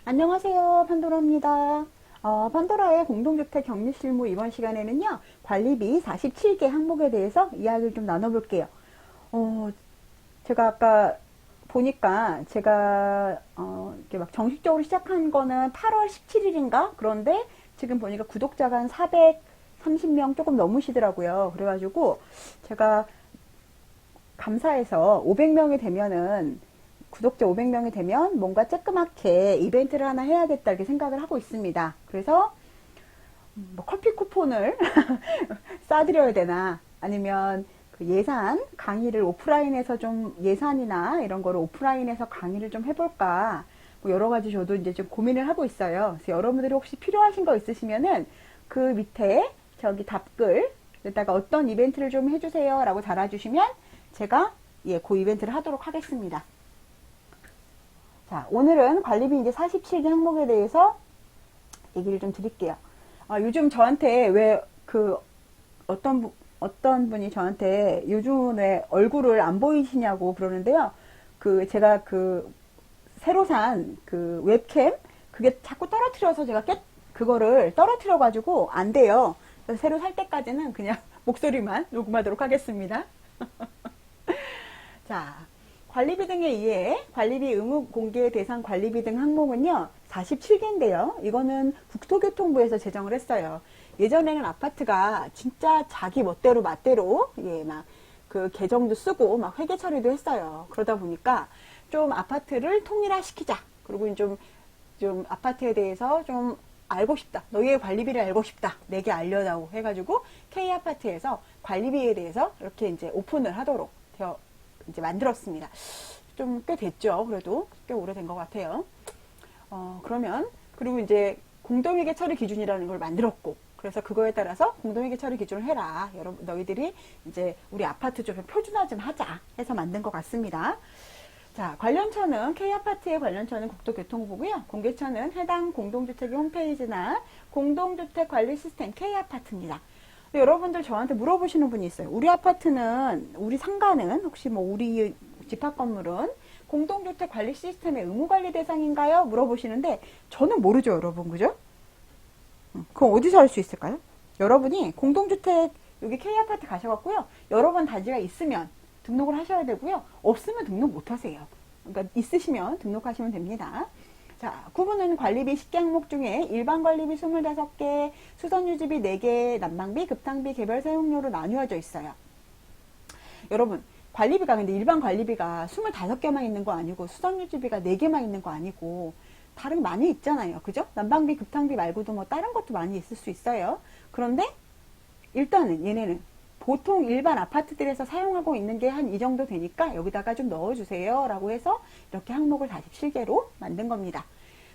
안녕하세요. 판도라입니다. 판도라의 공동주택 격리실무 이번 시간에는요, 관리비 47개 항목에 대해서 이야기를 좀 나눠볼게요. 제가 아까 보니까 제가 이렇게 막 정식적으로 시작한 거는 8월 17일인가? 그런데 지금 보니까 구독자가 한 430명 조금 넘으시더라고요. 그래가지고 제가 감사해서 500명이 되면은 구독자 500명이 되면 뭔가 쬐끄맣게 이벤트를 하나 해야겠다 이렇게 생각을 하고 있습니다. 그래서 뭐 커피 쿠폰을 싸드려야 되나 아니면 그 예산 강의를 오프라인에서 좀 예산이나 이런 거를 오프라인에서 강의를 좀 해볼까 뭐 여러 가지 저도 이제 좀 고민을 하고 있어요. 그래서 여러분들이 혹시 필요하신 거 있으시면은 그 밑에 저기 답글에다가 어떤 이벤트를 좀 해주세요 라고 달아주시면 제가 그 이벤트를 하도록 하겠습니다. 자, 오늘은 관리비 이제 47개 항목에 대해서 얘기를 좀 드릴게요. 요즘 저한테 어떤 분이 저한테 요즘 왜 얼굴을 안 보이시냐고 그러는데요. 제가 새로 산 웹캠, 그게 자꾸 떨어뜨려서 제가 그거를 떨어뜨려가지고 안 돼요. 그래서 새로 살 때까지는 그냥 목소리만 녹음하도록 하겠습니다. 자. 관리비 등에 의해 관리비 의무 공개 대상 관리비 등 항목은요 47개인데요. 이거는 국토교통부에서 제정을 했어요. 예전에는 아파트가 진짜 자기 멋대로 맛대로 막 그 계정도 쓰고 막 회계 처리도 했어요. 그러다 보니까 좀 아파트를 통일화시키자. 그리고 좀 아파트에 대해서 좀 알고 싶다. 너희의 관리비를 알고 싶다. 내게 알려다오 해가지고 K아파트에서 관리비에 대해서 이렇게 이제 오픈을 하도록 이제 만들었습니다. 좀 꽤 됐죠. 그래도 꽤 오래된 것 같아요. 그리고 이제 공동회계 처리 기준이라는 걸 만들었고, 그래서 그거에 따라서 공동회계 처리 기준을 해라. 여러분, 너희들이 이제 우리 아파트 좀 표준화 좀 하자 해서 만든 것 같습니다. 자, 관련처는 K아파트의 관련처는 국토교통부고요. 공개처는 해당 공동주택의 홈페이지나 공동주택 관리 시스템 K아파트입니다. 여러분들 저한테 물어보시는 분이 있어요. 우리 상가는 혹시 뭐 우리 집합 건물은 공동주택 관리 시스템의 의무관리 대상인가요? 물어보시는데 저는 모르죠, 여러분. 그죠? 그럼 어디서 할 수 있을까요? 여러분이 공동주택 여기 K아파트 가셔갖고요. 여러 번 단지가 있으면 등록을 하셔야 되고요. 없으면 등록 못 하세요. 그러니까 있으시면 등록하시면 됩니다. 자, 구분은 관리비 10개 항목 중에 일반 관리비 25개, 수선유지비 4개, 난방비, 급탕비, 개별 사용료로 나누어져 있어요. 여러분, 관리비가 근데 일반 관리비가 25개만 있는 거 아니고 수선유지비가 4개만 있는 거 아니고 다른 많이 있잖아요. 그죠? 난방비, 급탕비 말고도 뭐 다른 것도 많이 있을 수 있어요. 그런데 일단은 얘네는 보통 일반 아파트들에서 사용하고 있는 게 한 이 정도 되니까 여기다가 좀 넣어주세요 라고 해서 이렇게 항목을 47개로 만든 겁니다.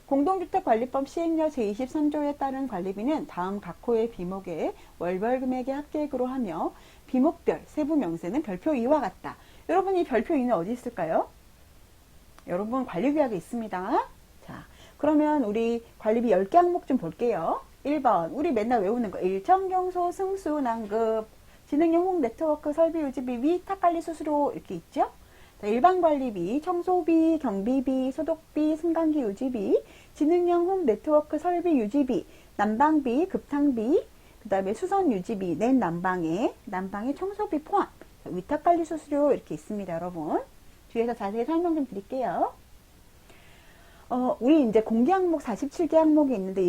공동주택관리법 시행령 제23조에 따른 관리비는 다음 각 호의 비목의 월별 금액의 합계액으로 하며 비목별 세부 명세는 별표 2와 같다. 여러분 이 별표 2는 어디 있을까요? 여러분 관리규약에 있습니다. 자, 그러면 우리 관리비 10개 항목 좀 볼게요. 1번 우리 맨날 외우는 거 일정경소 승수난급 지능형 홈 네트워크 설비 유지비 위탁관리 수수료 이렇게 있죠. 일반 관리비, 청소비, 경비비, 소독비, 승강기 유지비, 지능형 홈 네트워크 설비 유지비, 난방비, 급탕비, 그 다음에 수선 유지비, 낸 난방에 청소비 포함, 위탁관리 수수료 이렇게 있습니다, 여러분. 뒤에서 자세히 설명 좀 드릴게요. 우리 이제 공개 항목 47개 항목이 있는데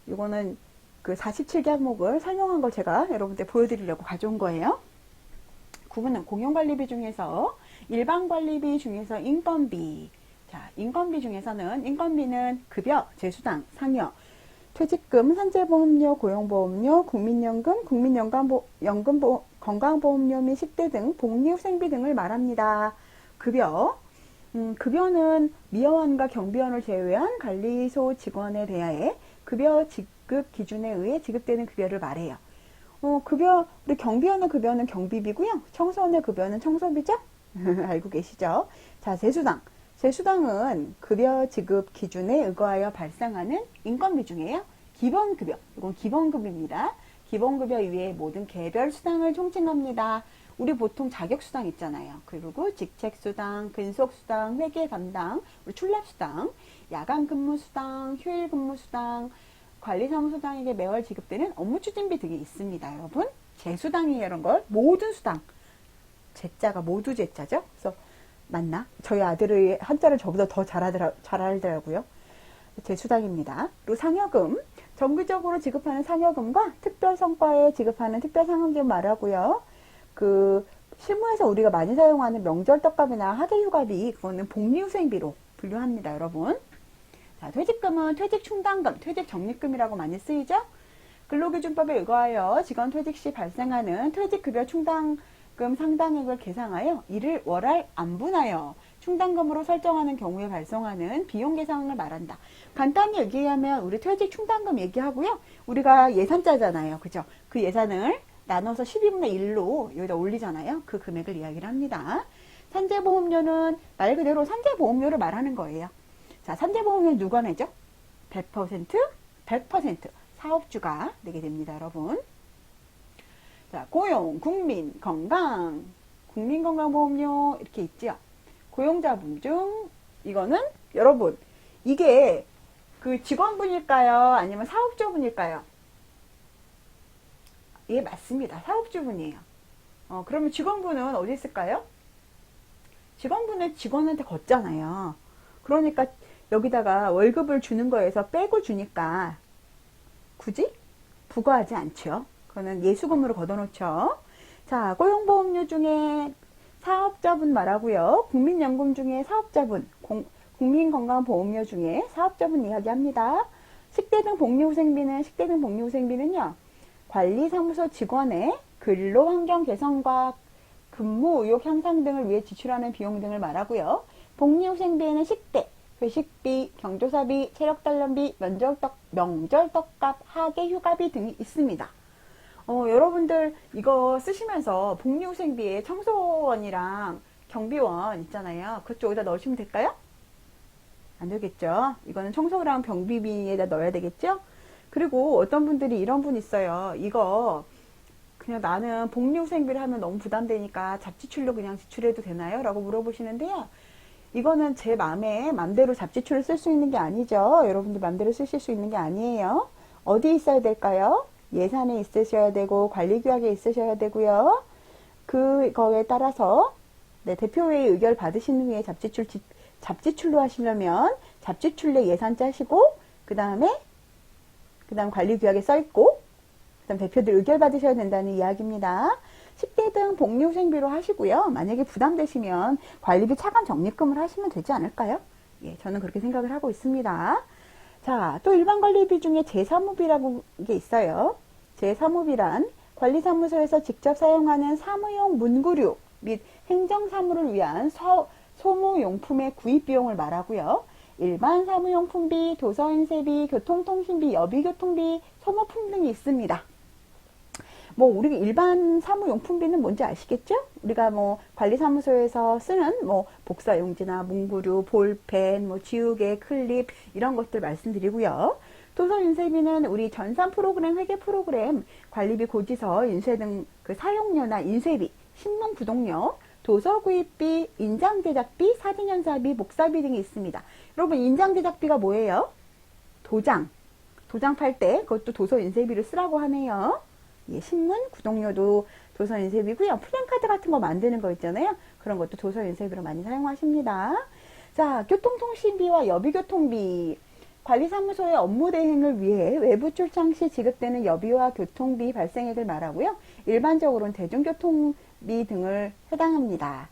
이거는 그 47개 항목을 설명한 걸 제가 여러분들 보여드리려고 가져온 거예요. 구분은 공용관리비 중에서 일반관리비 중에서 인건비. 자, 인건비 중에서는 인건비는 급여, 재수당, 상여, 퇴직금, 산재보험료, 고용보험료, 국민연금, 건강보험료 및 식대 등 복리후생비 등을 말합니다. 급여. 급여는 미여원과 경비원을 제외한 관리소 직원에 대하여 급여 지급 기준에 의해 지급되는 급여를 말해요. 우리 경비원의 급여는 경비비고요. 청소원의 급여는 청소비죠? 알고 계시죠? 자, 재수당. 재수당은 급여 지급 기준에 의거하여 발생하는 인건비 중에요. 기본급여. 이건 기본급입니다. 기본급여 이외의 모든 개별 수당을 총칭합니다. 우리 보통 자격수당 있잖아요. 그리고 직책수당, 근속수당, 회계 담당, 출납수당, 야간근무수당, 휴일근무수당, 관리사무소장에게 매월 지급되는 업무추진비 등이 있습니다. 여러분, 제수당이에요. 이런 걸 모든 수당, 제자가 모두 제자죠. 그래서 맞나? 저희 아들의 한자를 저보다 더 잘 알더라고요. 제수당입니다. 그리고 상여금, 정기적으로 지급하는 상여금과 특별성과에 지급하는 특별상여금 말하고요. 실무에서 우리가 많이 사용하는 명절 떡값이나 하대휴가비, 그거는 복리후생비로 분류합니다, 여러분. 자, 퇴직금은 퇴직충당금, 퇴직적립금이라고 많이 쓰이죠? 근로기준법에 의거하여 직원 퇴직 시 발생하는 퇴직급여 충당금 상당액을 계상하여 이를 월할 안분하여 충당금으로 설정하는 경우에 발생하는 비용 계상을 말한다. 간단히 얘기하면 우리 퇴직 충당금 얘기하고요. 우리가 예산 짜잖아요. 그죠? 그 예산을 나눠서 12분의 1로 여기다 올리잖아요. 그 금액을 이야기를 합니다. 산재보험료는 말 그대로 산재보험료를 말하는 거예요. 자, 산재보험료 누가 내죠? 100% 사업주가 내게 됩니다, 여러분. 자, 고용, 국민, 건강, 국민건강보험료 이렇게 있죠. 고용자분 중 이거는 여러분 이게 그 직원분일까요? 아니면 사업주분일까요? 예, 맞습니다. 사업주분이에요. 그러면 직원분은 어디 있을까요? 직원분은 직원한테 걷잖아요. 그러니까 여기다가 월급을 주는 거에서 빼고 주니까 굳이 부과하지 않죠. 그거는 예수금으로 걷어놓죠. 자, 고용보험료 중에 사업자분 말하고요. 국민연금 중에 사업자분, 국민건강보험료 중에 사업자분 이야기합니다. 식대 등 복리후생비는요. 관리사무소 직원의 근로환경 개선과 근무 의욕 향상 등을 위해 지출하는 비용 등을 말하고요. 복리후생비에는 식대, 회식비, 경조사비, 체력단련비, 명절떡값, 하계휴가비 등이 있습니다. 여러분들 이거 쓰시면서 복리후생비에 청소원이랑 경비원 있잖아요. 그쪽에다 넣으시면 될까요? 안 되겠죠. 이거는 청소랑 경비비에다 넣어야 되겠죠. 그리고 어떤 분들이 이런 분 있어요. 이거 그냥 나는 복리후생비를 하면 너무 부담되니까 잡지출로 그냥 지출해도 되나요? 라고 물어보시는데요. 이거는 제 맘대로 잡지출을 쓸 수 있는 게 아니죠. 여러분들 맘대로 쓰실 수 있는 게 아니에요. 어디 있어야 될까요? 예산에 있으셔야 되고 관리규약에 있으셔야 되고요. 그거에 따라서 대표회의 의결 받으신 후에 잡지출로 하시려면 잡지출 내 예산 짜시고 그 다음 관리규약에 써있고 그 다음 대표들 의결 받으셔야 된다는 이야기입니다. 식대 등 복리후생비로 하시고요. 만약에 부담되시면 관리비 차감 적립금을 하시면 되지 않을까요? 예, 저는 그렇게 생각을 하고 있습니다. 자, 또 일반 관리비 중에 제3호비라고 게 있어요. 제3호비란 관리사무소에서 직접 사용하는 사무용 문구류 및 행정사무를 위한 소모용품의 구입비용을 말하고요. 일반 사무용품비, 도서인쇄비, 교통통신비, 여비교통비, 소모품 등이 있습니다. 우리 일반 사무용품비는 뭔지 아시겠죠? 우리가 관리사무소에서 쓰는 복사용지나 문구류, 볼펜, 지우개, 클립 이런 것들 말씀드리고요. 도서인쇄비는 우리 전산 프로그램, 회계 프로그램, 관리비, 고지서, 인쇄 등 그 사용료나 인쇄비, 신문 구독료, 도서 구입비, 인장 제작비, 사진 연사비, 목사비 등이 있습니다. 여러분 인장 제작비가 뭐예요? 도장 팔 때 그것도 도서 인쇄비를 쓰라고 하네요. 예, 신문 구독료도 도서 인쇄비고요. 플랜카드 같은 거 만드는 거 있잖아요. 그런 것도 도서 인쇄비로 많이 사용하십니다. 자, 교통통신비와 여비교통비. 관리사무소의 업무 대행을 위해 외부 출장 시 지급되는 여비와 교통비 발생액을 말하고요. 일반적으로는 대중교통비 등을 해당합니다.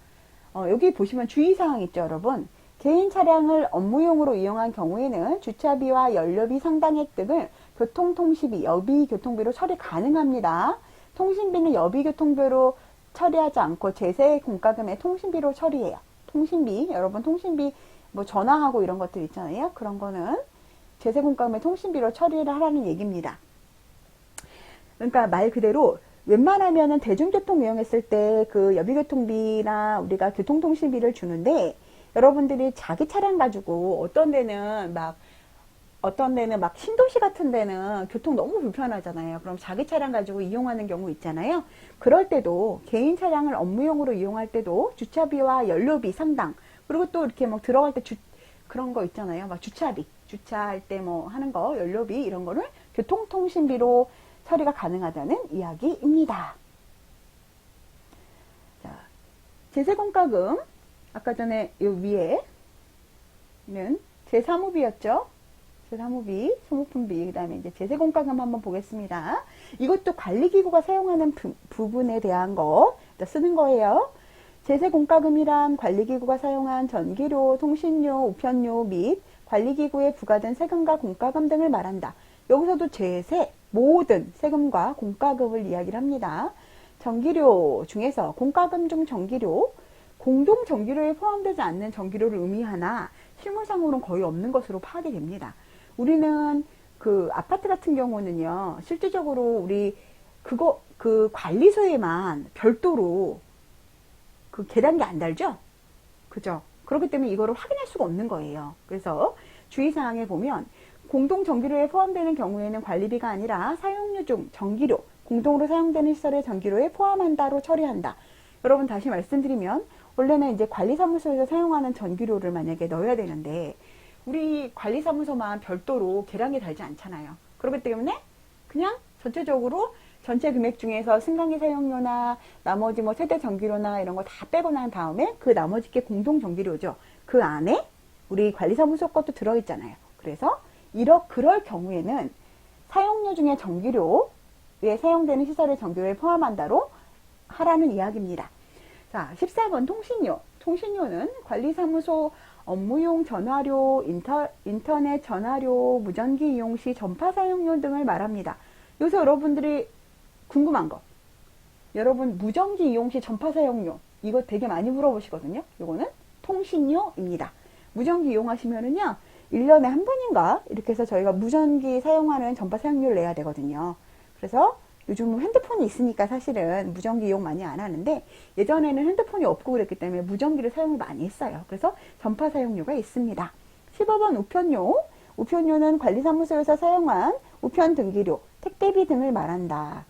여기 보시면 주의사항 있죠, 여러분. 개인 차량을 업무용으로 이용한 경우에는 주차비와 연료비 상당액 등을 교통통신비, 여비교통비로 처리 가능합니다. 통신비는 여비교통비로 처리하지 않고 제세공과금의 통신비로 처리해요. 통신비, 여러분 통신비 전화하고 이런 것들 있잖아요. 그런 거는 제세공과금의 통신비로 처리를 하라는 얘기입니다. 그러니까 말 그대로 웬만하면은 대중교통 이용했을 때 그 여비교통비나 우리가 교통통신비를 주는데 여러분들이 자기 차량 가지고 어떤 데는 어떤 데는 막 신도시 같은 데는 교통 너무 불편하잖아요. 그럼 자기 차량 가지고 이용하는 경우 있잖아요. 그럴 때도 개인 차량을 업무용으로 이용할 때도 주차비와 연료비 상당, 그리고 또 이렇게 막 들어갈 때 그런 거 있잖아요. 막 주차비, 주차할 때 뭐 하는 거, 연료비 이런 거를 교통통신비로 처리가 가능하다는 이야기입니다. 자, 제세공과금, 아까 전에 요 위에는 제3호비였죠. 제3호비, 소모품비, 그 다음에 이제 제세공과금 한번 보겠습니다. 이것도 관리기구가 사용하는 부분에 대한 거 쓰는 거예요. 제세공과금이란 관리기구가 사용한 전기료, 통신료, 우편료 및 관리기구에 부과된 세금과 공과금 등을 말한다. 여기서도 제세, 모든 세금과 공과금을 이야기를 합니다. 전기료 중에서 공과금 중 전기료, 공동 전기료에 포함되지 않는 전기료를 의미하나 실무상으로는 거의 없는 것으로 파악이 됩니다. 우리는 그 아파트 같은 경우는요, 실질적으로 우리 그 관리소에만 별도로 그 계단기 안 달죠? 그죠? 그렇기 때문에 이거를 확인할 수가 없는 거예요. 그래서 주의사항에 보면 공동 전기료에 포함되는 경우에는 관리비가 아니라 사용료 중 전기료, 공동으로 사용되는 시설의 전기료에 포함한다로 처리한다. 여러분 다시 말씀드리면 원래는 이제 관리사무소에서 사용하는 전기료를 만약에 넣어야 되는데 우리 관리사무소만 별도로 계량기 달지 않잖아요. 그렇기 때문에 그냥 전체적으로 전체 금액 중에서 승강기 사용료나 나머지 뭐 세대 전기료나 이런 거 다 빼고 난 다음에 그 나머지 게 공동 전기료죠. 그 안에 우리 관리사무소 것도 들어있잖아요. 그래서 그럴 경우에는 사용료 중에 전기료에 사용되는 시설의 전기료에 포함한다로 하라는 이야기입니다. 자, 14번 통신료. 통신료는 관리사무소 업무용 전화료, 인터넷 전화료, 무전기 이용 시 전파 사용료 등을 말합니다. 요새 여러분들이 궁금한 거. 여러분 무전기 이용 시 전파 사용료. 이거 되게 많이 물어보시거든요. 요거는 통신료입니다. 무전기 이용하시면은요. 1년에 한 번인가 이렇게 해서 저희가 무전기 사용하는 전파 사용료를 내야 되거든요. 그래서 요즘은 핸드폰이 있으니까 사실은 무전기 이용 많이 안 하는데 예전에는 핸드폰이 없고 그랬기 때문에 무전기를 사용을 많이 했어요. 그래서 전파 사용료가 있습니다. 15번 우편료. 우편료는 관리사무소에서 사용한 우편 등기료, 택배비 등을 말한다.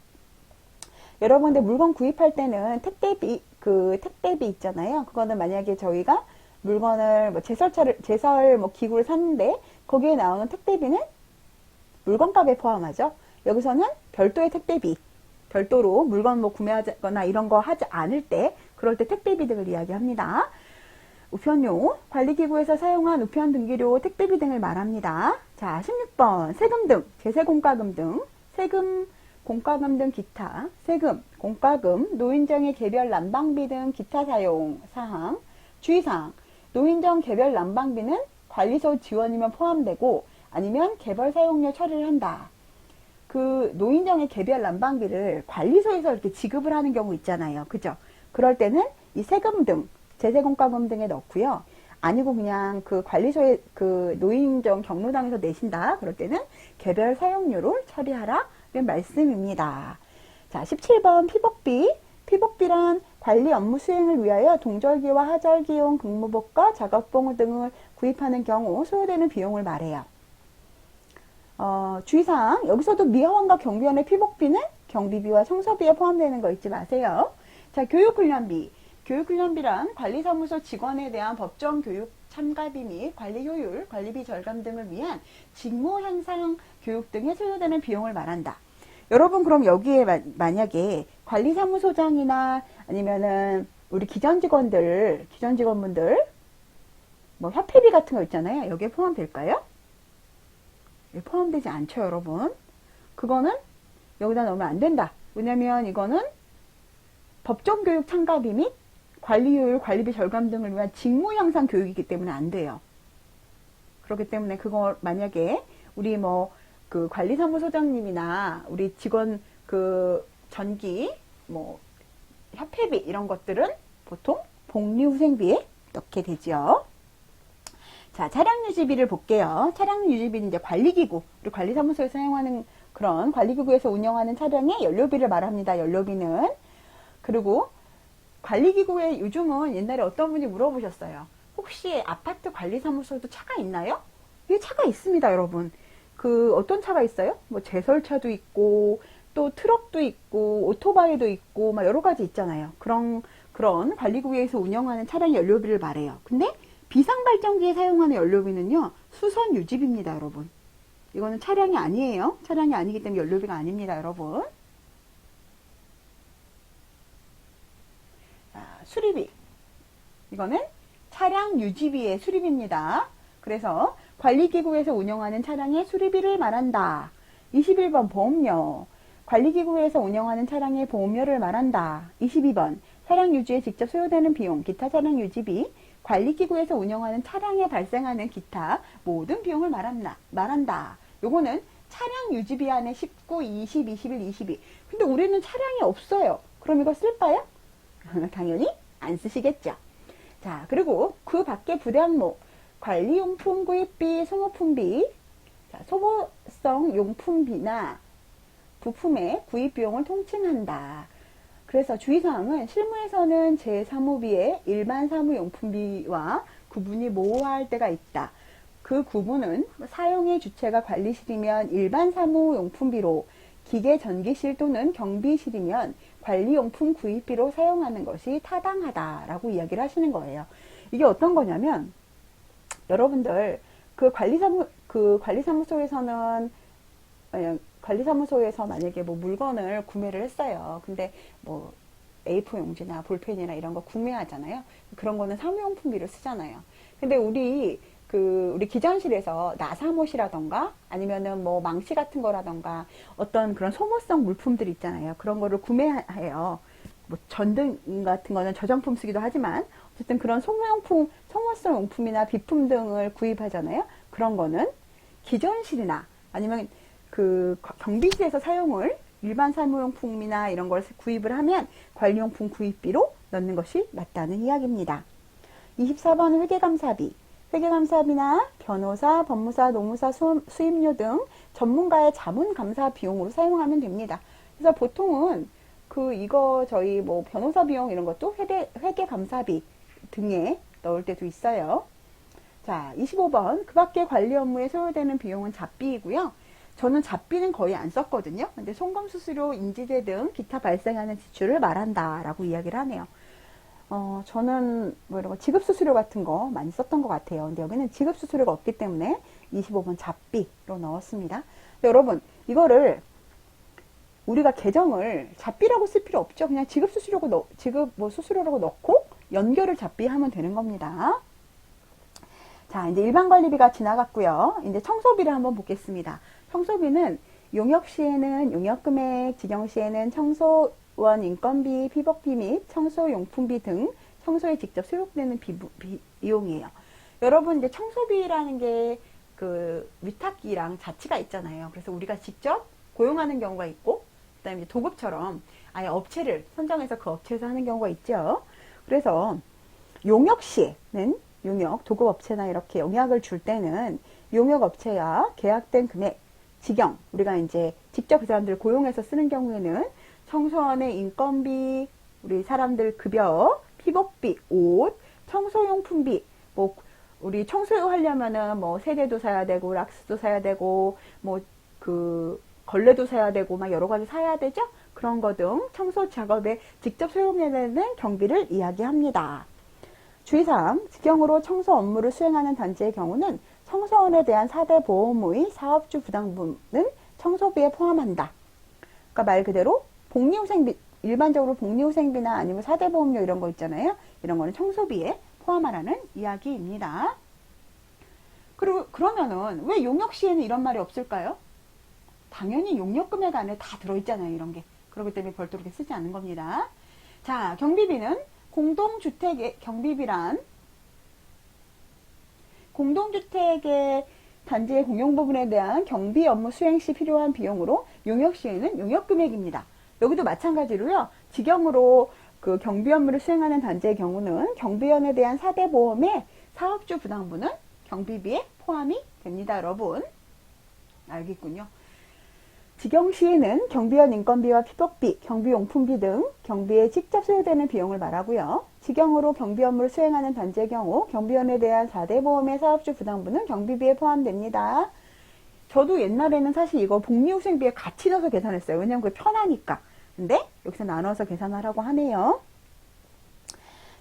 여러분들 물건 구입할 때는 택배비 있잖아요. 그거는 만약에 저희가 물건을 뭐 제설 뭐 기구를 샀는데 거기에 나오는 택배비는 물건값에 포함하죠. 여기서는 별도의 택배비, 별도로 물건 뭐 구매하거나 이런 거 하지 않을 때, 그럴 때 택배비 등을 이야기합니다. 우편료, 관리기구에서 사용한 우편 등기료, 택배비 등을 말합니다. 자, 16번 세금 등, 제세공과금 등, 세금, 공과금 등 기타, 세금, 공과금, 노인정의 개별 난방비 등 기타 사용 사항, 주의사항, 노인정 개별 난방비는 관리소 지원이면 포함되고 아니면 개별 사용료 처리를 한다. 그 노인정의 개별 난방비를 관리소에서 이렇게 지급을 하는 경우 있잖아요. 그죠? 그럴 때는 이 세금 등, 제세공과금 등에 넣고요. 아니고 그냥 그 관리소에 그 노인정 경로당에서 내신다. 그럴 때는 개별 사용료를 처리하라는 말씀입니다. 자, 17번 피복비. 피복비란 관리 업무 수행을 위하여 동절기와 하절기용 근무복과 작업복 등을 구입하는 경우 소요되는 비용을 말해요. 주의사항, 여기서도 미화원과 경비원의 피복비는 경비비와 청소비에 포함되는 거 잊지 마세요. 자, 교육훈련비. 교육훈련비란 관리사무소 직원에 대한 법정 교육 참가비 및 관리 효율, 관리비 절감 등을 위한 직무 향상 교육 등에 소요되는 비용을 말한다. 여러분 그럼 여기에 만약에 관리사무소장이나 아니면은 우리 기존 직원분들 뭐 협회비 같은 거 있잖아요. 여기에 포함될까요? 포함되지 않죠, 여러분. 그거는 여기다 넣으면 안 된다. 왜냐면 이거는 법정교육 참가비 및 관리효율, 관리비 절감 등을 위한 직무 향상 교육이기 때문에 안 돼요. 그렇기 때문에 그거 만약에 우리 뭐 그 관리사무소장님이나 우리 직원 그 전기 뭐 협회비 이런 것들은 보통 복리후생비에 넣게 되죠. 자, 차량유지비를 볼게요. 차량유지비는 이제 관리기구, 우리 관리사무소에 사용하는 그런 관리기구에서 운영하는 차량의 연료비를 말합니다. 연료비는. 그리고 관리기구에 요즘은 옛날에 어떤 분이 물어보셨어요. 혹시 아파트 관리사무소에도 차가 있나요? 예, 차가 있습니다, 여러분. 그 어떤 차가 있어요? 뭐 제설차도 있고 또 트럭도 있고 오토바이도 있고 막 여러 가지 있잖아요. 그런 관리구역에서 운영하는 차량 연료비를 말해요. 근데 비상발전기에 사용하는 연료비는요, 수선 유지비입니다, 여러분. 이거는 차량이 아니에요. 차량이 아니기 때문에 연료비가 아닙니다, 여러분. 자, 수리비. 이거는 차량 유지비의 수리비입니다. 그래서 관리기구에서 운영하는 차량의 수리비를 말한다. 21번 보험료. 관리기구에서 운영하는 차량의 보험료를 말한다. 22번 차량 유지에 직접 소요되는 비용, 기타 차량 유지비. 관리기구에서 운영하는 차량에 발생하는 기타 모든 비용을 말한다. 요거는 차량 유지비 안에 19, 20, 21, 22. 근데 우리는 차량이 없어요. 그럼 이거 쓸까요? 당연히 안 쓰시겠죠. 자, 그리고 그 밖에 부대항목, 관리용품 구입비, 소모품비, 자, 소모성 용품비나 부품의 구입 비용을 통칭한다. 그래서 주의사항은 실무에서는 제3호비의 일반 사무용품비와 구분이 모호할 때가 있다. 그 구분은 사용의 주체가 관리실이면 일반 사무용품비로, 기계 전기실 또는 경비실이면 관리용품 구입비로 사용하는 것이 타당하다라고 이야기를 하시는 거예요. 이게 어떤 거냐면, 여러분들 그 관리사무소에서 만약에 뭐 물건을 구매를 했어요. 근데 뭐 A4 용지나 볼펜이나 이런 거 구매하잖아요. 그런 거는 사무용품비로 쓰잖아요. 근데 우리 기전실에서 나사못이라던가 아니면은 뭐 망치 같은 거라던가 어떤 그런 소모성 물품들 있잖아요. 그런 거를 구매해요. 뭐 전등 같은 거는 저정품 쓰기도 하지만 어쨌든 그런 소모성 용품이나 비품 등을 구입하잖아요. 그런 거는 기전실이나 아니면 그 경비실에서 사용을 일반 사무용품이나 이런 걸 구입을 하면 관리용품 구입비로 넣는 것이 맞다는 이야기입니다. 24번 회계감사비. 회계감사비나 변호사, 법무사, 노무사, 수임료 등 전문가의 자문감사 비용으로 사용하면 됩니다. 그래서 보통은 저희 뭐 변호사 비용 이런 것도 회계감사비 등에 넣을 때도 있어요. 자, 25번. 그 밖에 관리 업무에 소요되는 비용은 잡비이고요. 저는 잡비는 거의 안 썼거든요. 근데 송금수수료, 인지대 등 기타 발생하는 지출을 말한다 라고 이야기를 하네요. 저는 뭐 이런 거 지급수수료 같은 거 많이 썼던 것 같아요. 근데 여기는 지급수수료가 없기 때문에 25번 잡비로 넣었습니다. 여러분, 이거를 우리가 계정을 잡비라고 쓸 필요 없죠. 그냥 수수료라고 넣고 연결을 잡비하면 되는 겁니다. 자, 이제 일반관리비가 지나갔고요. 이제 청소비를 한번 보겠습니다. 청소비는 용역시에는 용역금액, 직영시에는 청소원 인건비, 피복비 및 청소용품비 등 청소에 직접 소요되는 비용이에요. 여러분, 이제 청소비라는 게 그 위탁기랑 자치가 있잖아요. 그래서 우리가 직접 고용하는 경우가 있고, 그 다음에 이제 도급처럼 아예 업체를 선정해서 그 업체에서 하는 경우가 있죠. 그래서 용역시에는 도급업체나 이렇게 용역을 줄 때는 용역업체와 계약된 금액, 직영, 우리가 이제 직접 그 사람들을 고용해서 쓰는 경우에는 청소원의 인건비, 우리 사람들 급여, 피복비, 옷, 청소용품비, 뭐, 우리 청소하려면은 뭐 세제도 사야 되고, 락스도 사야 되고, 뭐, 걸레도 사야 되고, 막 여러 가지 사야 되죠? 그런 거 등 청소 작업에 직접 소요되는 경비를 이야기합니다. 주의사항, 직영으로 청소 업무를 수행하는 단지의 경우는 청소원에 대한 4대 보험의 사업주 부담금은 청소비에 포함한다. 그러니까 말 그대로 복리후생비, 일반적으로 복리후생비나 아니면 4대 보험료 이런 거 있잖아요. 이런 거는 청소비에 포함하라는 이야기입니다. 그러면은 왜 용역시에는 이런 말이 없을까요? 당연히 용역금액 안에 다 들어있잖아요. 이런 게. 그렇기 때문에 별도로 이렇게 쓰지 않는 겁니다. 자, 경비비는 공동주택의 경비비란 공동주택의 단지의 공용부분에 대한 경비 업무 수행 시 필요한 비용으로 용역시에는 용역금액입니다. 여기도 마찬가지로요. 직영으로 그 경비 업무를 수행하는 단지의 경우는 경비원에 대한 4대 보험의 사업주 부담분은 경비비에 포함이 됩니다. 여러분. 알겠군요. 직영시에는 경비원 인건비와 피복비, 경비용품비 등 경비에 직접 소요되는 비용을 말하고요. 직영으로 경비 업무를 수행하는 단지의 경우 경비원에 대한 4대 보험의 사업주 부담분은 경비비에 포함됩니다. 저도 옛날에는 사실 이거 복리후생비에 같이 넣어서 계산했어요. 왜냐면 그게 편하니까. 근데 여기서 나눠서 계산하라고 하네요.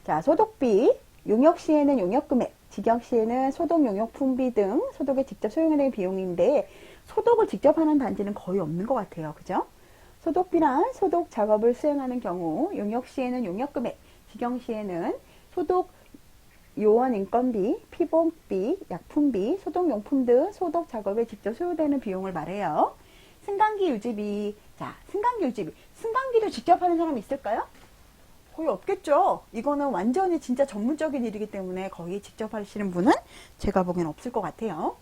자, 소독비. 용역 시에는 용역금액, 직영 시에는 소독 용역품비 등 소독에 직접 소용이 되는 비용인데 소독을 직접 하는 단지는 거의 없는 것 같아요. 그죠? 소독비란 소독 작업을 수행하는 경우 용역 시에는 용역금액, 직영 시에는 소독 요원 인건비, 피복비, 약품비, 소독용품 등 소독 작업에 직접 소요되는 비용을 말해요. 승강기 유지비. 자, 승강기 유지비. 승강기도 직접 하는 사람이 있을까요? 거의 없겠죠. 이거는 완전히 진짜 전문적인 일이기 때문에 거의 직접 하시는 분은 제가 보기엔 없을 것 같아요.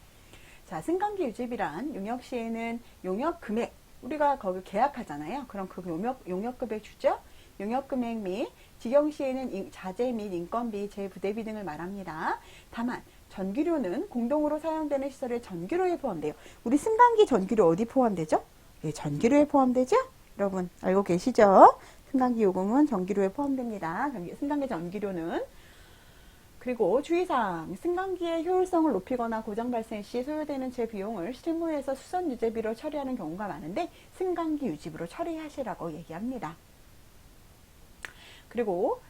자, 승강기 유지비란 용역 시에는 용역 금액, 우리가 거기 계약하잖아요. 그럼 그 용역 금액 주죠. 용역 금액 및 직영 시에는 자재 및 인건비, 재부대비 등을 말합니다. 다만 전기료는 공동으로 사용되는 시설의 전기료에 포함돼요. 우리 승강기 전기료 어디 포함되죠? 예, 전기료에 포함되죠? 여러분 알고 계시죠? 승강기 요금은 전기료에 포함됩니다. 승강기 전기료는. 그리고 주의사항, 승강기의 효율성을 높이거나 고장 발생 시 소요되는 제 비용을 실무에서 수선 유지비로 처리하는 경우가 많은데 승강기 유지비로 처리하시라고 얘기합니다. 그리고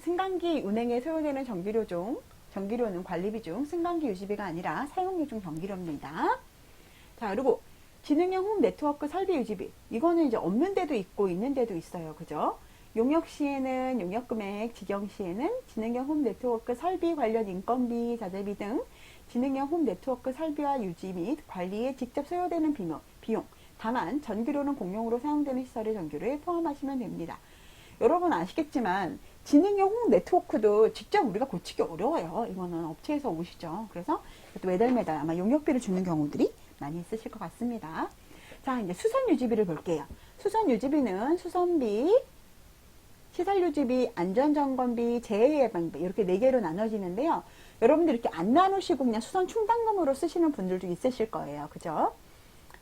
승강기 운행에 소요되는 전기료는 관리비 중 승강기 유지비가 아니라 사용료 중 전기료입니다. 자, 그리고 지능형 홈 네트워크 설비 유지비. 이거는 이제 없는 데도 있고 있는 데도 있어요. 그죠? 용역 시에는 용역금액, 직영 시에는 지능형 홈 네트워크 설비 관련 인건비, 자재비 등 지능형 홈 네트워크 설비와 유지 및 관리에 직접 소요되는 비용. 다만 전기료는 공용으로 사용되는 시설의 전기료에 포함하시면 됩니다. 여러분 아시겠지만 지능형 홈 네트워크도 직접 우리가 고치기 어려워요. 이거는 업체에서 오시죠. 그래서 매달 아마 용역비를 주는 경우들이 많이 있으실 것 같습니다. 자, 이제 수선 유지비를 볼게요. 수선 유지비는 수선비, 시설 유지비, 안전점검비, 재해예방비 이렇게 4개로 나눠지는데요. 여러분들 이렇게 안 나누시고 그냥 수선 충당금으로 쓰시는 분들도 있으실 거예요. 그죠?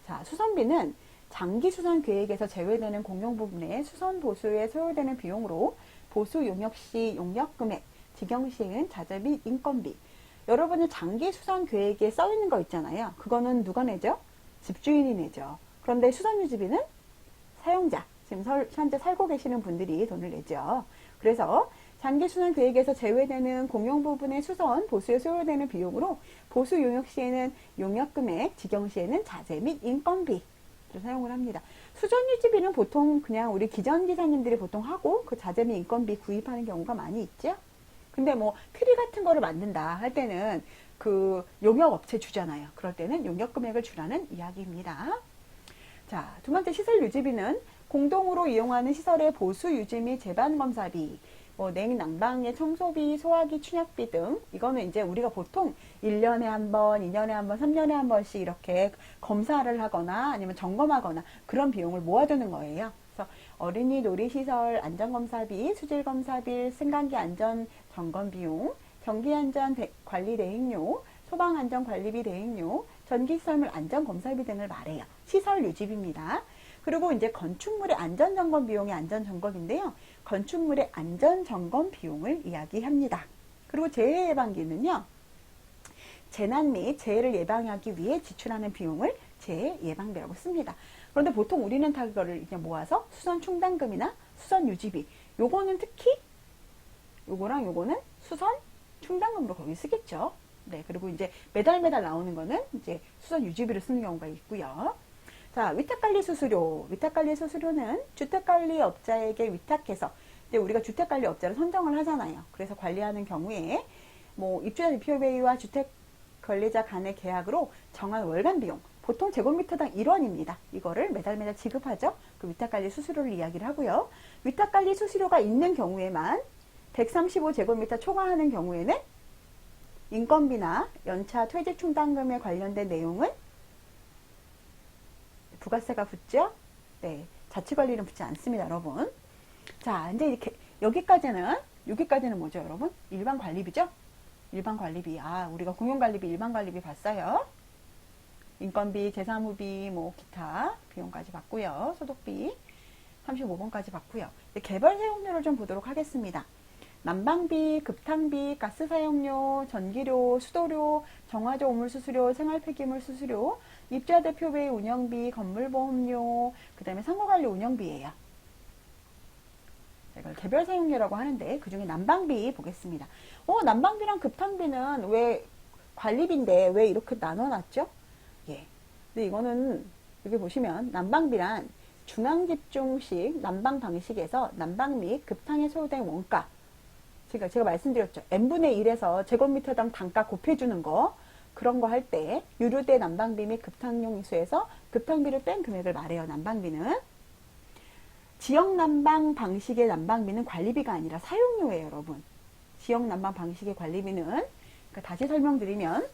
자, 수선비는 장기 수선 계획에서 제외되는 공용 부분의 수선 보수에 소요되는 비용으로 보수 용역 시 용역금액, 직영 시에는 자재 및 인건비. 여러분의 장기 수선 계획에 써 있는 거 있잖아요. 그거는 누가 내죠? 집주인이 내죠. 그런데 수선 유지비는 사용자, 지금 현재 살고 계시는 분들이 돈을 내죠. 그래서 장기 수선 계획에서 제외되는 공용 부분의 수선, 보수에 소요되는 비용으로 보수 용역 시에는 용역금액, 직영 시에는 자재 및 인건비 사용을 합니다. 수전 유지비는 보통 그냥 우리 기전 기사님들이 보통 하고 그 자재 및 인건비 구입하는 경우가 많이 있죠. 근데 뭐 트리 같은 거를 만든다 할 때는 그 용역 업체 주잖아요. 그럴 때는 용역 금액을 주라는 이야기입니다. 자, 두 번째 시설 유지비는 공동으로 이용하는 시설의 보수 유지 및 재반 검사비, 뭐 냉난방의 청소비, 소화기 충약비 등 이거는 이제 우리가 보통 1년에 한 번, 2년에 한 번, 3년에 한 번씩 이렇게 검사를 하거나 아니면 점검하거나 그런 비용을 모아두는 거예요. 그래서 어린이 놀이시설 안전검사비, 수질검사비, 승강기 안전점검비용, 전기안전관리 대행료, 소방안전관리비 대행료, 전기시설물 안전검사비 등을 말해요. 시설 유지비입니다. 그리고 이제 건축물의 안전점검 비용이 안전점검인데요. 건축물의 안전점검 비용을 이야기합니다. 그리고 재해예방기는요. 재난 및 재해를 예방하기 위해 지출하는 비용을 재해예방비라고 씁니다. 그런데 보통 우리는 다 그거를 그냥 모아서 수선 충당금이나 수선 유지비, 요거는 특히 요거랑 요거는 수선 충당금으로 거기 쓰겠죠. 네, 그리고 이제 매달 나오는 거는 이제 수선 유지비를 쓰는 경우가 있고요. 자, 위탁관리 수수료. 위탁관리 수수료는 주택관리업자에게 위탁해서 이제 우리가 주택관리업자를 선정을 하잖아요. 그래서 관리하는 경우에 뭐 입주자 대표회의와 주택관리자 간의 계약으로 정한 월간 비용. 보통 제곱미터당 1원입니다. 이거를 매달 지급하죠. 그 위탁관리 수수료를 이야기를 하고요. 위탁관리 수수료가 있는 경우에만 135제곱미터 초과하는 경우에는 인건비나 연차 퇴직 충당금에 관련된 내용은 부가세가 붙죠? 네. 자치관리는 붙지 않습니다, 여러분. 자, 이제 이렇게, 여기까지는 뭐죠, 여러분? 일반 관리비죠? 일반 관리비. 아, 우리가 공용관리비, 일반 관리비 봤어요. 인건비, 재사무비, 뭐, 기타 비용까지 봤고요. 소독비 35번까지 봤고요. 개별 사용료를 좀 보도록 하겠습니다. 난방비, 급탕비, 가스 사용료, 전기료, 수도료, 정화조 오물 수수료, 생활폐기물 수수료, 입주자 대표회의 운영비, 건물보험료, 그 다음에 상호관리 운영비예요. 이걸 개별 사용료라고 하는데 그 중에 난방비 보겠습니다. 난방비랑 급탕비는 왜 관리비인데 왜 이렇게 나눠놨죠? 예. 근데 이거는 여기 보시면 난방비란 중앙집중식 난방 방식에서 난방 및 급탕에 소요된 원가, 제가 말씀드렸죠. n분의 1에서 제곱미터당 단가 곱해주는 거, 그런 거 할 때 유료대 난방비 및 급탕용 수에서 급탕비를 뺀 금액을 말해요. 난방비는. 지역 난방 방식의 난방비는 관리비가 아니라 사용료예요, 여러분. 지역 난방 방식의 관리비는, 그러니까 다시 설명드리면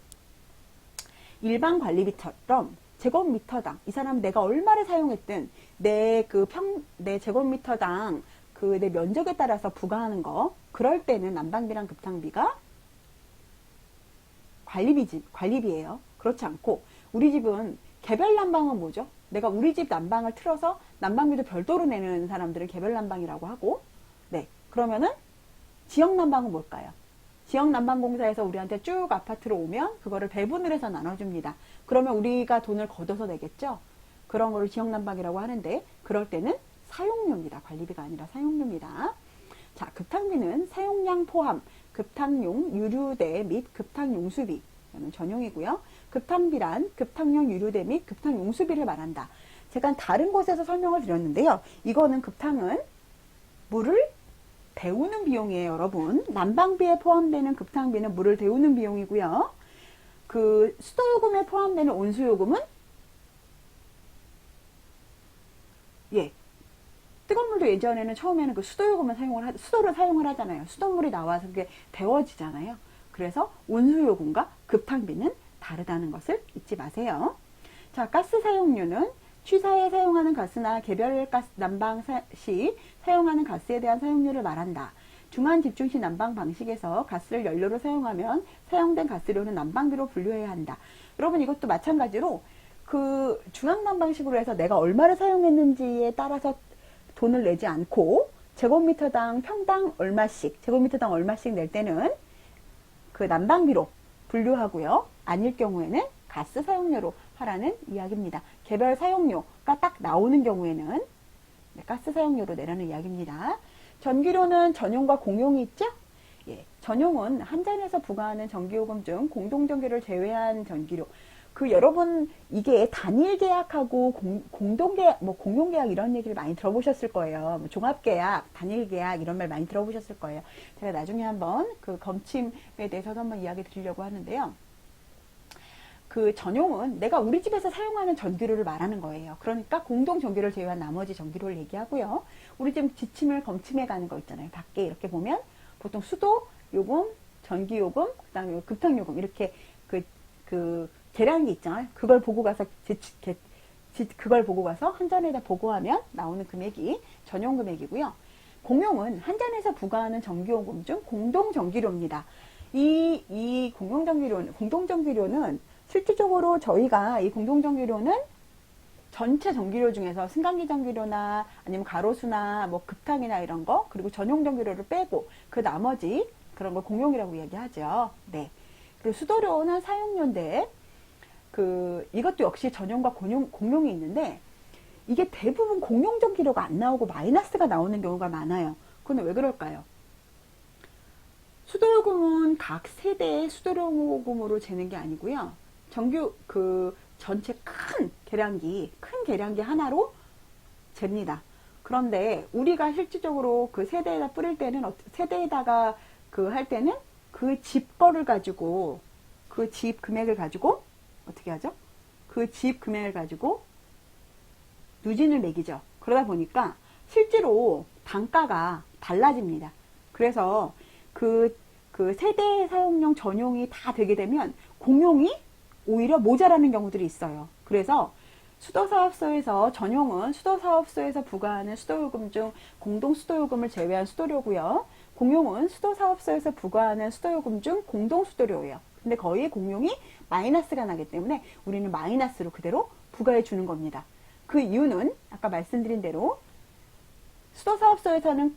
일반 관리비처럼 제곱미터당, 이 사람 내가 얼마를 사용했든 내 제곱미터당 내 면적에 따라서 부과하는 거, 그럴 때는 난방비랑 급탕비가 관리비예요. 그렇지 않고 우리 집은 개별 난방은 뭐죠? 내가 우리 집 난방을 틀어서 난방비도 별도로 내는 사람들은 개별 난방이라고 하고, 네, 그러면은 지역 난방은 뭘까요? 지역 난방공사에서 우리한테 쭉 아파트로 오면 그거를 배분을 해서 나눠줍니다. 그러면 우리가 돈을 걷어서 내겠죠? 그런 거를 지역 난방이라고 하는데, 그럴 때는 사용료입니다. 관리비가 아니라 사용료입니다. 자, 급탕비는 사용량 포함, 급탕용 유류대 및 급탕용수비, 이거는 전용이고요. 급탕비란 급탕용 유류대 및 급탕용수비를 말한다. 제가 다른 곳에서 설명을 드렸는데요. 이거는 급탕은 물을 데우는 비용이에요, 여러분. 난방비에 포함되는 급탕비는 물을 데우는 비용이고요. 그 수도요금에 포함되는 온수요금은 뜨거운 물도 예전에는 처음에는 그 수도요금을 수도를 사용을 하잖아요. 수돗물이 나와서 그게 데워지잖아요. 그래서 온수요금과 급탕비는 다르다는 것을 잊지 마세요. 자, 가스 사용료는 취사에 사용하는 가스나 개별 가스 난방 시 사용하는 가스에 대한 사용료를 말한다. 중앙 집중식 난방 방식에서 가스를 연료로 사용하면 사용된 가스료는 난방비로 분류해야 한다. 여러분, 이것도 마찬가지로 그 중앙 난방식으로 해서 내가 얼마를 사용했는지에 따라서 돈을 내지 않고 제곱미터당 평당 얼마씩, 제곱미터당 얼마씩 낼 때는 그 난방비로 분류하고요. 아닐 경우에는 가스 사용료로 하라는 이야기입니다. 개별 사용료가 딱 나오는 경우에는 가스 사용료로 내라는 이야기입니다. 전기료는 전용과 공용이 있죠? 예, 전용은 한전에서 부과하는 전기요금 중 공동전기를 제외한 전기료. 여러분, 이게 단일 계약하고 공동계약, 공용계약 이런 얘기를 많이 들어보셨을 거예요. 종합계약, 단일계약 이런 말 많이 들어보셨을 거예요. 제가 나중에 한번 그 검침에 대해서도 한번 이야기 드리려고 하는데요. 그 전용은 내가 우리 집에서 사용하는 전기료를 말하는 거예요. 그러니까 공동전기료를 제외한 나머지 전기료를 얘기하고요. 우리 집 지침을 검침해 가는 거 있잖아요. 밖에 이렇게 보면 보통 수도요금, 전기요금, 그 다음에 급탕요금 이렇게 계량기 있잖아요. 그걸 보고 가서 한전에다 보고하면 나오는 금액이 전용 금액이고요. 공용은 한전에서 부과하는 전기요금 중 공동전기료입니다. 이 공동전기료는 실질적으로 저희가 이 공동전기료는 전체 전기료 중에서 승강기 전기료나 아니면 가로수나 급탕이나 이런 거, 그리고 전용 전기료를 빼고 그 나머지 그런 걸 공용이라고 얘기하죠. 네. 그리고 수도료는 사용료인데 이것도 역시 전용과 공용이 있는데, 이게 대부분 공용 전기료가 안 나오고 마이너스가 나오는 경우가 많아요. 그건 왜 그럴까요? 수도요금은 각 세대의 수도요금으로 재는 게 아니고요. 전체 큰 계량기 하나로 잽니다. 그런데 우리가 실질적으로 그 세대에다 뿌릴 때는, 세대에다가 할 때는 그 집 거를 가지고, 그 집 금액을 가지고 어떻게 하죠? 그 집 금액을 가지고 누진을 매기죠. 그러다 보니까 실제로 단가가 달라집니다. 그래서 그 세대 사용용 전용이 다 되게 되면 공용이 오히려 모자라는 경우들이 있어요. 그래서 수도사업소에서 전용은 수도사업소에서 부과하는 수도요금 중 공동수도요금을 제외한 수도료고요. 공용은 수도사업소에서 부과하는 수도요금 중 공동수도료예요. 근데 거의 공용이 마이너스가 나기 때문에 우리는 마이너스로 그대로 부과해 주는 겁니다. 그 이유는 아까 말씀드린 대로 수도사업소에서는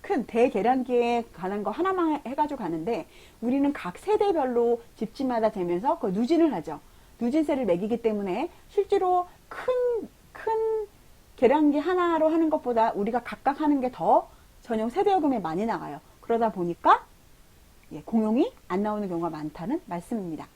큰 대계량기에 관한 거 하나만 해가지고 가는데 우리는 각 세대별로 집집마다 되면서 그 누진을 하죠. 누진세를 매기기 때문에 실제로 큰 계량기 하나로 하는 것보다 우리가 각각 하는 게 더 전용 세대요금에 많이 나가요. 그러다 보니까 공용이 안 나오는 경우가 많다는 말씀입니다.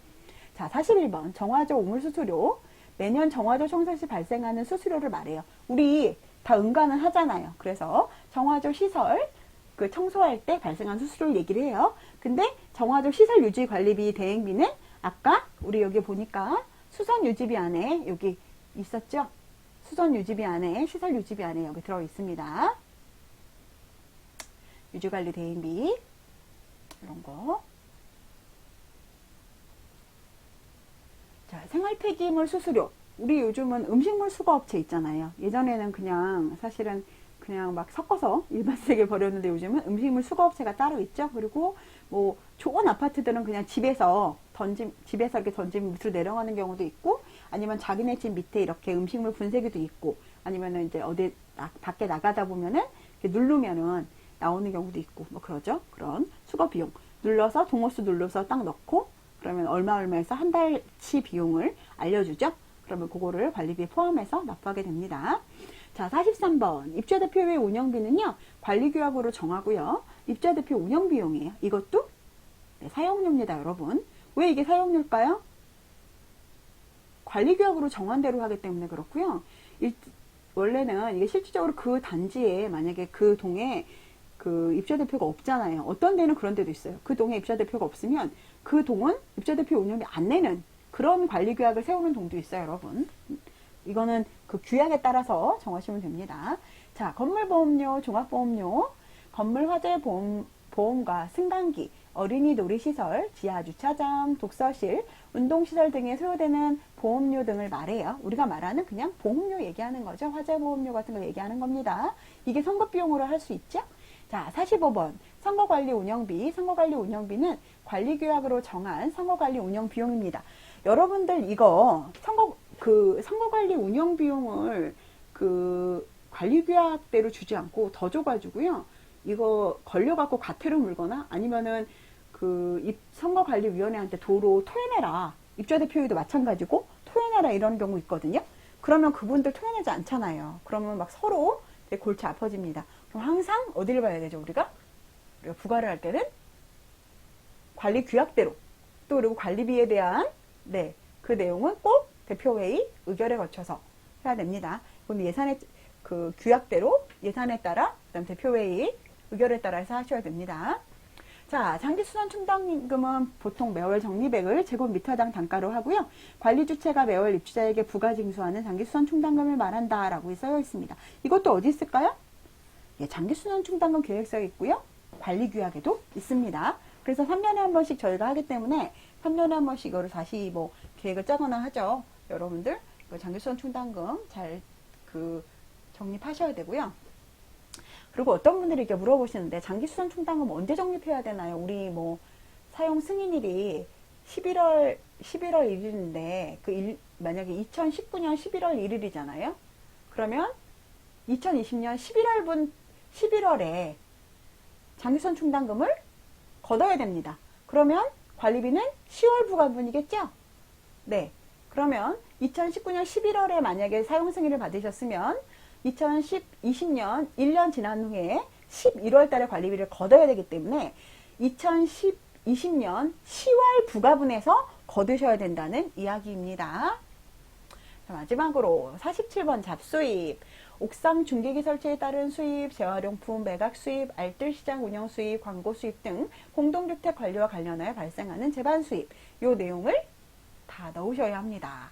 자, 41번 정화조 우물 수수료. 매년 정화조 청소 시 발생하는 수수료를 말해요. 우리 다 응가는 하잖아요. 그래서 정화조 시설 그 청소할 때 발생한 수수료를 얘기를 해요. 근데 정화조 시설 유지 관리비 대행비는 아까 우리 여기 보니까 수선 유지비 안에 여기 있었죠. 수선 유지비 안에 시설 유지비 안에 여기 들어 있습니다. 유지관리 대행비 이런 거. 자, 생활폐기물 수수료. 우리 요즘은 음식물 수거업체 있잖아요. 예전에는 그냥 사실은 그냥 막 섞어서 일반세게 버렸는데 요즘은 음식물 수거업체가 따로 있죠. 그리고 뭐 좋은 아파트들은 그냥 집에서 이렇게 던지면 밑으로 내려가는 경우도 있고, 아니면 자기네 집 밑에 이렇게 음식물 분쇄기도 있고, 아니면은 이제 어디 밖에 나가다 보면은 이렇게 누르면은 나오는 경우도 있고, 뭐 그러죠. 그런 수거 비용 눌러서 동호수 눌러서 딱 넣고 그러면 얼마에서 한 달치 비용을 알려주죠. 그러면 그거를 관리비에 포함해서 납부하게 됩니다. 자, 43번 입주대표회 운영비는요, 관리규약으로 정하고요. 입주대표 운영비용이에요. 이것도 사용료입니다, 여러분. 왜 이게 사용료일까요? 관리규약으로 정한 대로 하기 때문에 그렇고요. 원래는 이게 실질적으로 그 단지에 만약에 그 동에 그 입주대표가 없잖아요. 어떤 데는 그런 데도 있어요. 그 동에 입주대표가 없으면 그 동은 입주대표 운영비 안 내는 그런 관리규약을 세우는 동도 있어요, 여러분. 이거는 그 규약에 따라서 정하시면 됩니다. 자, 건물보험료, 종합보험료, 건물화재보험과 승강기, 어린이 놀이시설, 지하주차장, 독서실, 운동시설 등에 소요되는 보험료 등을 말해요. 우리가 말하는 그냥 보험료 얘기하는 거죠. 화재보험료 같은 거 얘기하는 겁니다. 이게 선거비용으로 할 수 있죠. 자, 45번 선거관리 운영비. 선거관리 운영비는 관리규약으로 정한 선거관리 운영비용입니다. 여러분들 이거 선거관리 운영비용을 그 관리규약대로 주지 않고 더 줘가지고요. 이거 걸려갖고 과태료 물거나 아니면은 그 선거관리위원회한테 도로 토해내라. 입주대표회도 마찬가지고 토해내라 이런 경우 있거든요. 그러면 그분들 토해내지 않잖아요. 그러면 막 서로 되게 골치 아파집니다. 그럼 항상 어디를 봐야 되죠, 우리가 부과를 할 때는 관리규약대로, 또 그리고 관리비에 대한 그 내용은 꼭 대표회의 의결에 거쳐서 해야 됩니다. 그럼 예산의 그 규약대로 예산에 따라 그다음 대표회의 의결에 따라 해서 하셔야 됩니다. 자, 장기수선 충당금은 보통 매월 적립액을 제곱미터당 단가로 하고요. 관리주체가 매월 입주자에게 부가징수하는 장기수선 충당금을 말한다라고 써여 있습니다. 이것도 어디 있을까요? 장기수선 충당금 계획서에 있고요. 관리규약에도 있습니다. 그래서 3년에 한 번씩 저희가 하기 때문에 3년에 한 번씩 이거를 다시 뭐 계획을 짜거나 하죠. 여러분들 장기수선 충당금 잘 적립하셔야 되고요. 그리고 어떤 분들이 이렇게 물어보시는데 장기수선 충당금 언제 적립해야 되나요? 우리 뭐 사용 승인일이 11월 1일인데 만약에 2019년 11월 1일이잖아요. 그러면 2020년 11월에 장기수선 충당금을 걷어야 됩니다. 그러면 관리비는 10월 부과분이겠죠? 네. 그러면 2019년 11월에 만약에 사용 승인을 받으셨으면 2020년 1년 지난 후에 11월 달에 관리비를 걷어야 되기 때문에 2020년 10월 부과분에서 거두셔야 된다는 이야기입니다. 자, 마지막으로 47번 잡수입. 옥상 중계기 설치에 따른 수입, 재활용품, 매각 수입, 알뜰 시장 운영 수입, 광고 수입 등 공동주택 관리와 관련하여 발생하는 재반 수입. 이 내용을 다 넣으셔야 합니다.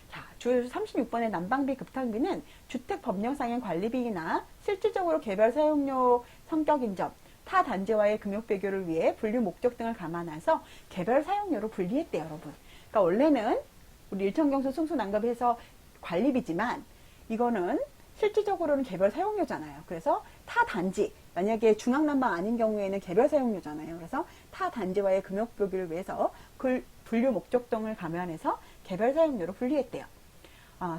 자, 주 36번의 난방비 급탕비는 주택 법령상의 관리비이나 실질적으로 개별 사용료 성격인 점, 타 단지와의 금융 비교를 위해 분류 목적 등을 감안해서 개별 사용료로 분리했대요, 여러분. 그러니까 원래는 우리 일천경수 승수난급해서 관리비지만 이거는 실질적으로는 개별 사용료잖아요. 그래서 타 단지, 만약에 중앙난방 아닌 경우에는 개별 사용료잖아요. 그래서 타 단지와의 금융 비교를 위해서 그 분류 목적 등을 감안해서 개별 사용료로 분리했대요.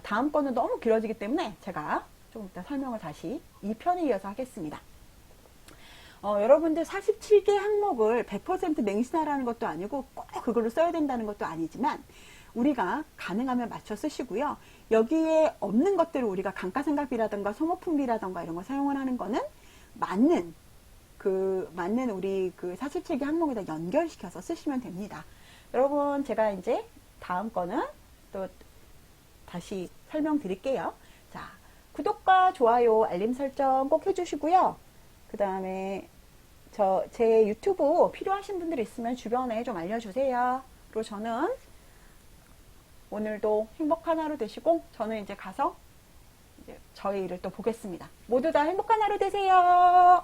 다음 거는 너무 길어지기 때문에 제가 좀 이따 설명을 다시 2편에 이어서 하겠습니다. 여러분들 47개 항목을 100% 맹신하라는 것도 아니고 꼭 그걸로 써야 된다는 것도 아니지만 우리가 가능하면 맞춰 쓰시고요. 여기에 없는 것들을 우리가 감가상각비라든가 소모품비라든가 이런 거 사용을 하는 거는 맞는 우리 그 47개 항목에다 연결시켜서 쓰시면 됩니다. 여러분, 제가 이제 다음 거는 또 다시 설명드릴게요. 자, 구독과 좋아요, 알림 설정 꼭 해주시고요. 그 다음에 제 유튜브 필요하신 분들 있으면 주변에 좀 알려주세요. 그리고 저는 오늘도 행복한 하루 되시고, 저는 이제 가서 이제 저희 일을 또 보겠습니다. 모두 다 행복한 하루 되세요.